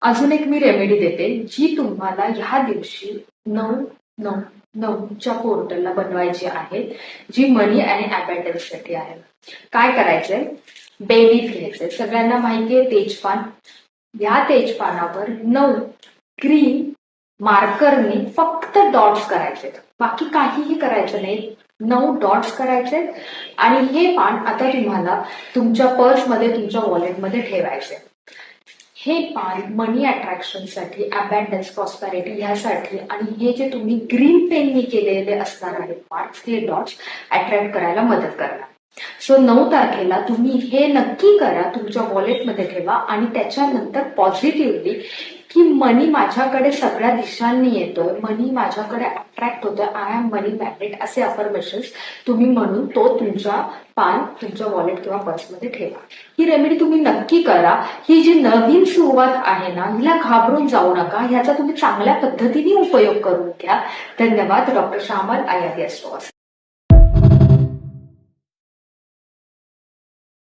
अजून एक मी रेमेडी देते जी तुम्हाला ह्या दिवशी 9-9-9च्या पोर्टलला बनवायची आहे, जी मनी आणि अबंडन्स साठी आहे. काय करायचंय? बेलीफ घ्यायचंय. सगळ्यांना माहितीये तेजपान. या तेजपानावर 9 ग्रीन मार्करने फक्त डॉट्स करायचे, बाकी काहीही करायचं नाही. 9 डॉट्स करायचे आणि हे पान आता तुम्हाला तुमच्या पर्समध्ये, तुमच्या वॉलेटमध्ये ठेवायचे. हे पान मनी अट्रॅक्शनसाठी, अबंडन्स, प्रॉस्पॅरिटी ह्यासाठी आणि हे जे तुम्ही ग्रीन पेननी केलेले असणार आहेत मार्क्स, हे डॉट्स अट्रॅक्ट करायला मदत करणार. सो 9 तारखेला तुम्ही हे नक्की करा, तुमच्या वॉलेटमध्ये ठेवा आणि त्याच्यानंतर पॉझिटिव्हली की मनी माझ्याकडे सगळ्या दिशांनी येतोय, मनी माझ्याकडे अट्रॅक्ट होतोय, आय एम मनी मॅग्नेट, असे अफर्मेशन्स तुम्ही म्हणून तो तुमच्या पान तुमच्या वॉलेट किंवा पर्समध्ये ठेवा. ही रेमेडी तुम्ही नक्की करा. ही जी नवीन सुरुवात आहे ना, हिला घाबरून जाऊ नका. ह्याचा तुम्ही चांगल्या पद्धतीने उपयोग करून घ्या. धन्यवाद. डॉक्टर श्यामल आयादी असतो.